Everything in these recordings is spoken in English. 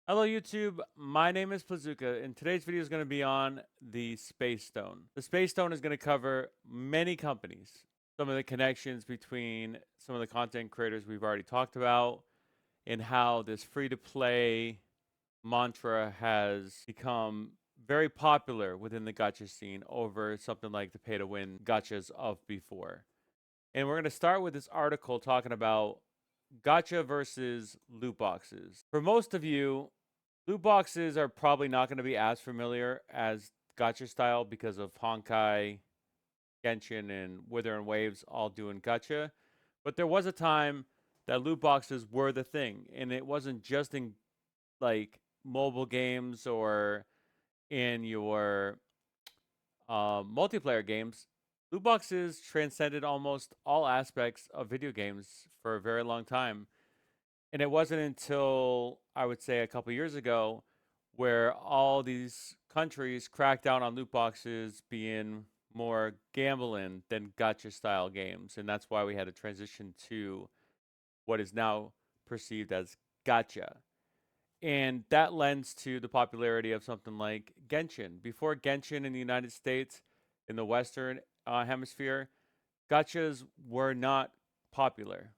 Hello YouTube, my name is Plazuka, and today's video is going to be on the Space Stone. The Space Stone is going to cover many companies, some of the connections between some of the content creators we've already talked about, and how this free-to-play mantra has become very popular within the gacha scene over something like the pay-to-win gachas of before. And we're going to start with this article talking about gacha versus loot boxes. For most of you, loot boxes are probably not going to be as familiar as gacha style because of Honkai, Genshin, and Wither and Waves all doing gacha. But there was a time that loot boxes were the thing, and it wasn't just in like mobile games or in your multiplayer games. Loot boxes transcended almost all aspects of video games for a very long time. And it wasn't until I would say a couple years ago where all these countries cracked down on loot boxes being more gambling than gacha style games. And that's why we had to transition to what is now perceived as gacha. And that lends to the popularity of something like Genshin. Before Genshin in the United States, in the Western hemisphere, gachas were not popular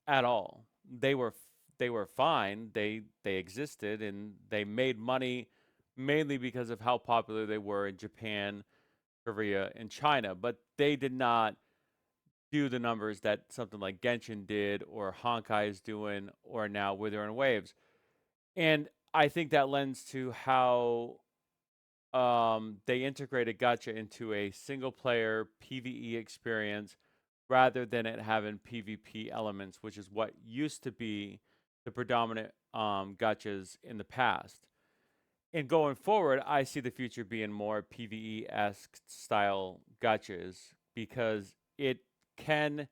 at all. They were fine. They existed and they made money mainly because of how popular they were in Japan, Korea, and China. But they did not do the numbers that something like Genshin did, or Honkai is doing, or now Wither and Waves. And I think that lends to how they integrated gacha into a single player PvE experience rather than it having PvP elements, which is what used to be the predominant gachas in the past. And going forward, I see the future being more PvE esque style gachas because it can,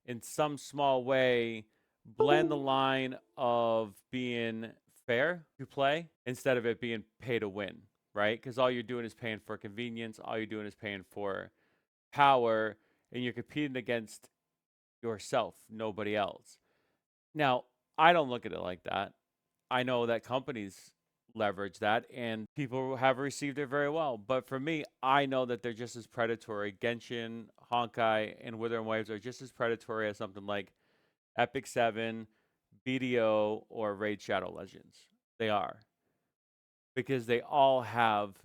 in some small way, blend the line of being fair to play instead of it being pay to win, right? Because all you're doing is paying for convenience, all you're doing is paying for power, and you're competing against yourself, nobody else. Now, I don't look at it like that. I know that companies leverage that and people have received it very well. But for me, I know that they're just as predatory. Genshin, Honkai, and Wither and Waves are just as predatory as something like Epic 7, BDO, or Raid Shadow Legends. They are. Because they all have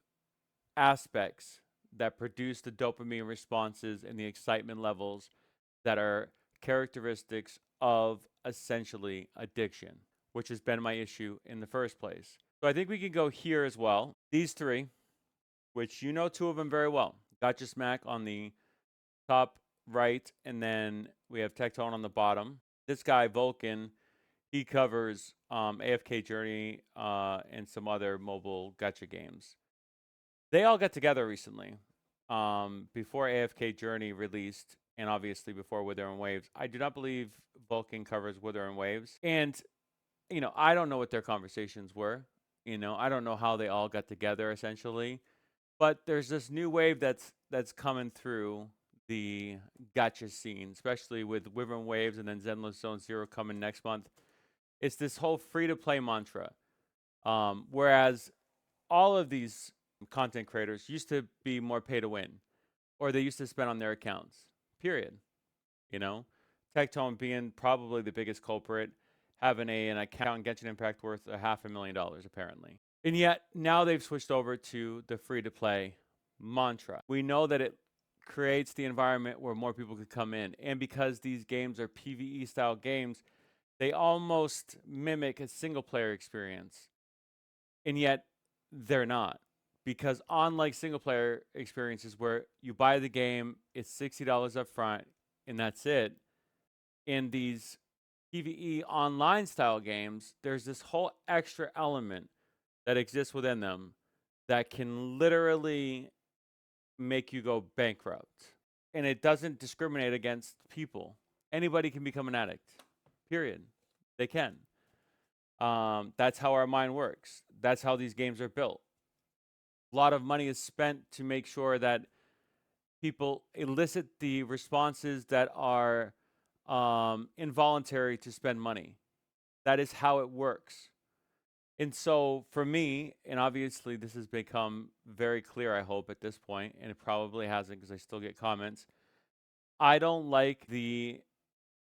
aspects that produce the dopamine responses and the excitement levels that are characteristics of essentially addiction, which has been my issue in the first place. So I think we can go here as well. These three, which you know two of them very well. Gotcha Smack on the top right, and then we have Tectone on the bottom. This guy, Vulcan, he covers AFK Journey and some other mobile gacha games. They all got together recently before AFK Journey released, and obviously before Wither and Waves. I do not believe Vulcan covers Wither and Waves. And, I don't know what their conversations were. I don't know how they all got together essentially. But there's this new wave that's coming through the gacha scene, especially with Wither and Waves and then Zenless Zone Zero coming next month. It's this whole free to play mantra. Whereas all of these content creators used to be more pay to win, or they used to spend on their accounts. Period. You know, Tectone being probably the biggest culprit, having an account Genshin Impact worth $500,000 apparently. And yet now they've switched over to the free to play mantra. We know that it creates the environment where more people could come in, and because these games are PvE style games, they almost mimic a single player experience. And yet they're not, because unlike single player experiences where you buy the game, it's $60 up front and that's it, in these PvE online style games, there's this whole extra element that exists within them that can literally make you go bankrupt. And it doesn't discriminate against people. Anybody can become an addict. Period. They can. That's how our mind works. That's how these games are built. A lot of money is spent to make sure that people elicit the responses that are involuntary to spend money. That is how it works. And so for me, and obviously this has become very clear, I hope, at this point, and it probably hasn't because I still get comments. I don't like the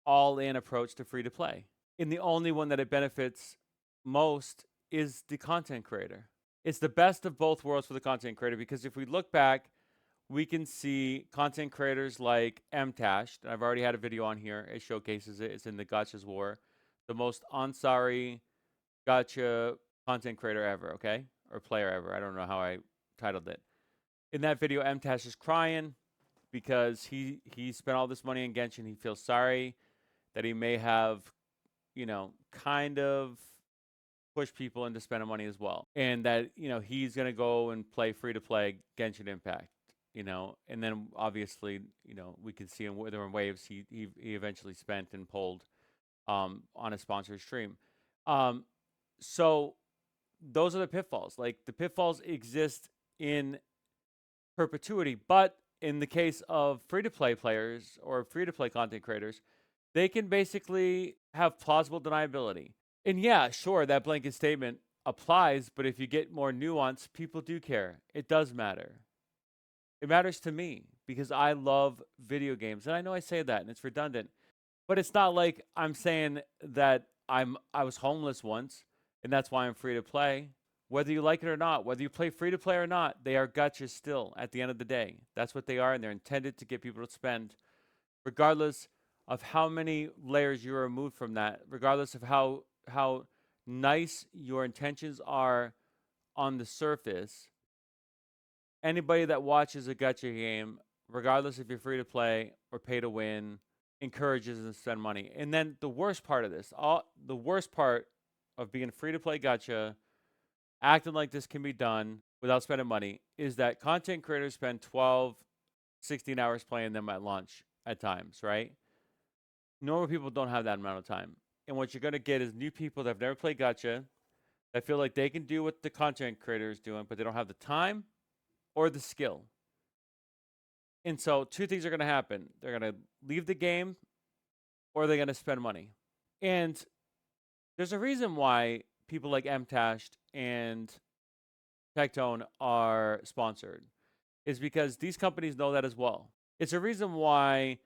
all in approach to free to play. And the only one that it benefits most is the content creator. It's the best of both worlds for the content creator because if we look back, we can see content creators like Mtashed, and I've already had a video on here. It showcases it. It's in the Gotcha's War, the most Ansari Gacha content creator ever, okay? Or player ever. I don't know how I titled it. In that video, Mtash is crying because he spent all this money in Genshin. He feels sorry that he may have, kind of pushed people into spending money as well. And that, he's going to go and play free to play Genshin Impact, and then obviously, we can see in Wither and Waves, he eventually spent and pulled on a sponsored stream. Um, so those are the pitfalls. Like the pitfalls exist in perpetuity, but in the case of free to play players or free to play content creators, they can basically have plausible deniability. And yeah, sure, that blanket statement applies, but if you get more nuance, people do care. It does matter. It matters to me because I love video games. And I know I say that and it's redundant, but it's not like I'm saying that I was homeless once and that's why I'm free to play. Whether you like it or not, whether you play free to play or not, they are gotchas still at the end of the day. That's what they are, and they're intended to get people to spend, regardless of how many layers you remove from that, regardless of how nice your intentions are on the surface. Anybody that watches a gacha game, regardless if you're free to play or pay to win, encourages them to spend money. And then the worst part of this, the worst part of being free to play gacha, acting like this can be done without spending money, is that content creators spend 12, 16 hours playing them at launch at times, right? Normal people don't have that amount of time. And what you're going to get is new people that have never played gacha that feel like they can do what the content creator is doing, but they don't have the time or the skill. And so two things are going to happen. They're going to leave the game or they're going to spend money. And there's a reason why people like Mtashed and Tectone are sponsored, is because these companies know that as well. It's a reason why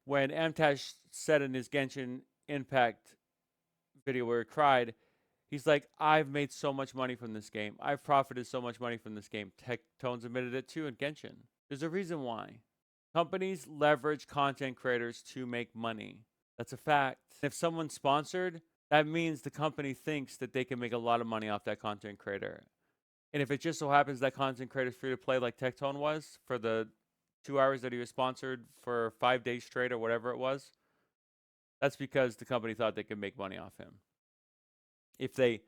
when Mtash said in his Genshin Impact video where he cried, he's like, I've made so much money from this game. I've profited so much money from this game. Tectone's admitted it too in Genshin. There's a reason why. Companies leverage content creators to make money. That's a fact. If someone's sponsored, that means the company thinks that they can make a lot of money off that content creator. And if it just so happens that content creator is free to play like Tectone was for the 2 hours that he was sponsored for 5 days straight or whatever it was, that's because the company thought they could make money off him. If they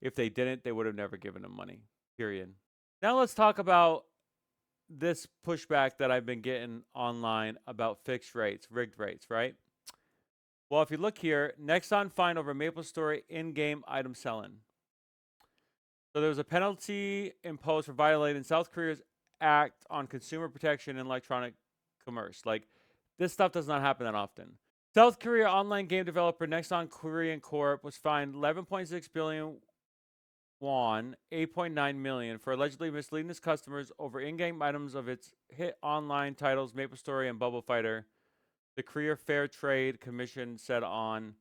didn't, they would have never given him money. Period. Now let's talk about this pushback that I've been getting online about fixed rates, rigged rates, right? Well, if you look here, Nexon fine over MapleStory in-game item selling. So there was a penalty imposed for violating South Korea's Act on Consumer Protection in Electronic Commerce. Like, this stuff does not happen that often. South Korea online game developer Nexon Korean Corp was fined 11.6 billion won, 8.9 million, for allegedly misleading its customers over in-game items of its hit online titles MapleStory and Bubble Fighter, the Korea Fair Trade Commission said on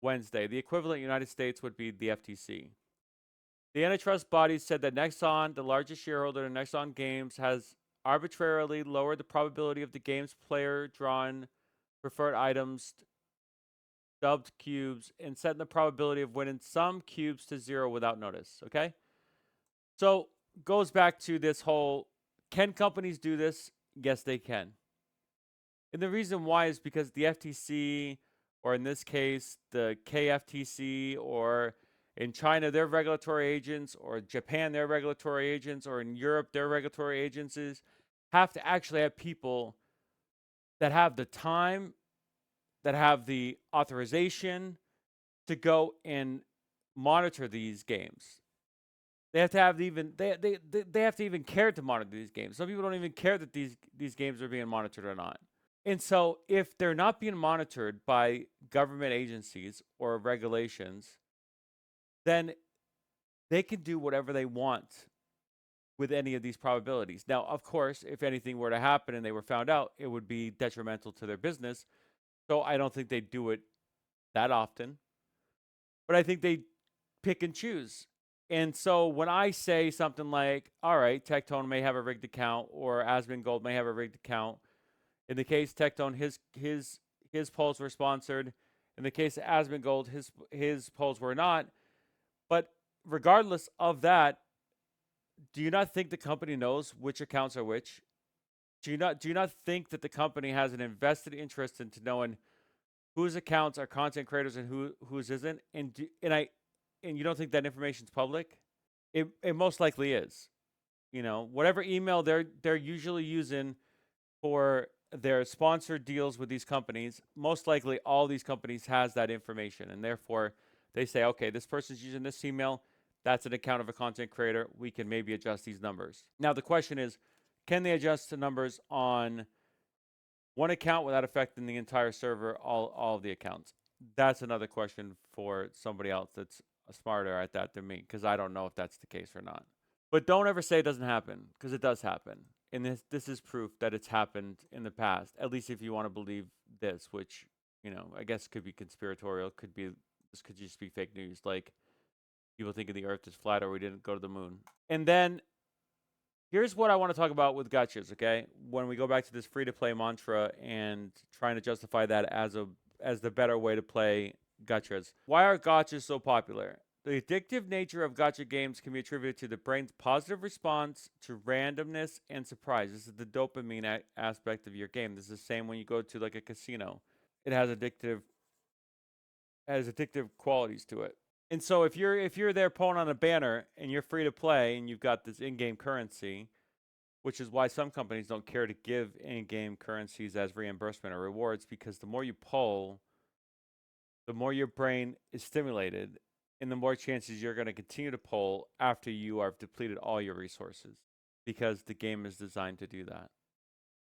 Wednesday. The equivalent in the United States would be the FTC. The antitrust body said that Nexon, the largest shareholder in Nexon Games, has arbitrarily lowered the probability of the game's player drawn preferred items, dubbed cubes, and set the probability of winning some cubes to 0 without notice. Okay? So, goes back to this whole, can companies do this? Yes, they can. And the reason why is because the FTC, or in this case, the KFTC, or in China, their regulatory agents, or Japan, their regulatory agents, or in Europe, their regulatory agencies, have to actually have people that have the time, that have the authorization to go and monitor these games. They have to have they have to even care to monitor these games. Some people don't even care that these games are being monitored or not. And so if they're not being monitored by government agencies or regulations, then they can do whatever they want with any of these probabilities. Now, of course, if anything were to happen and they were found out, it would be detrimental to their business. So I don't think they do it that often, but I think they pick and choose. And so when I say something like, all right, Tectone may have a rigged account or Asmongold may have a rigged account. In the case Tectone, his polls were sponsored. In the case of Asmongold, his polls were not. But regardless of that, do you not think the company knows which accounts are which? Do you not think that the company has an invested interest into knowing whose accounts are content creators and whose isn't? And you don't think that information's public? It most likely is. Whatever email they're usually using for their sponsored deals with these companies, most likely all these companies has that information, and therefore they say, okay, this person's using this email. That's an account of a content creator. We can maybe adjust these numbers. Now the question is, can they adjust the numbers on one account without affecting the entire server, all of the accounts? That's another question for somebody else that's smarter at that than me, because I don't know if that's the case or not. But don't ever say it doesn't happen, because it does happen. And this is proof that it's happened in the past, at least if you want to believe this, which, I guess could be conspiratorial, this could just be fake news, like people thinking the earth is flat or we didn't go to the moon. And then here's what I want to talk about with gachas, okay? When we go back to this free-to-play mantra and trying to justify that as the better way to play gachas. Why are gachas so popular? The addictive nature of gacha games can be attributed to the brain's positive response to randomness and surprise. This is the dopamine aspect of your game. This is the same when you go to like a casino. It has addictive qualities to it. And so if you're there pulling on a banner and you're free to play and you've got this in-game currency, which is why some companies don't care to give in-game currencies as reimbursement or rewards, because the more you pull, the more your brain is stimulated and the more chances you're going to continue to pull after you have depleted all your resources, because the game is designed to do that.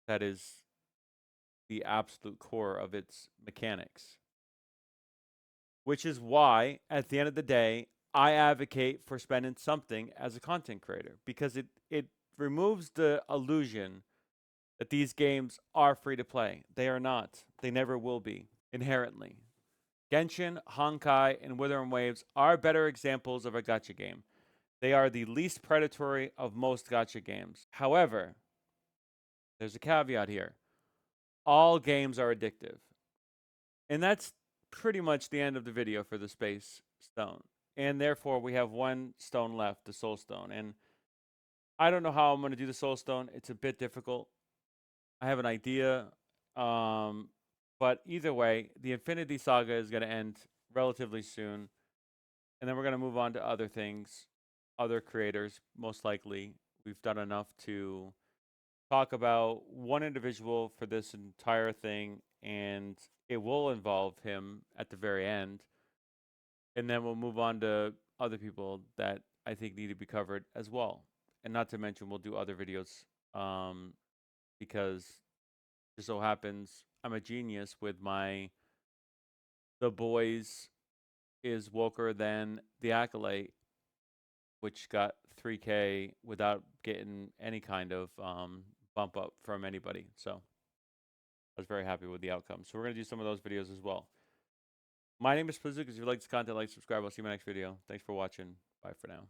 That is the absolute core of its mechanics. Which is why, at the end of the day, I advocate for spending something as a content creator, because it removes the illusion that these games are free to play. They are not. They never will be, inherently. Genshin, Honkai, and Withering Waves are better examples of a gacha game. They are the least predatory of most gacha games. However, there's a caveat here. All games are addictive. And that's pretty much the end of the video for the Space Stone. And therefore, we have one stone left, the Soul Stone. And I don't know how I'm going to do the Soul Stone. It's a bit difficult. I have an idea. But either way, the Infinity Saga is going to end relatively soon. And then we're going to move on to other things, other creators, most likely. We've done enough to talk about one individual for this entire thing, and it will involve him at the very end. And then we'll move on to other people that I think need to be covered as well. And not to mention, we'll do other videos because it so happens I'm a genius with my The Boys is woker than The Acolyte, which got 3K without getting any kind of bump up from anybody. So I was very happy with the outcome. So we're going to do some of those videos as well. My name is Pazukas. If you like this content, like, subscribe. I'll see you in my next video. Thanks for watching. Bye for now.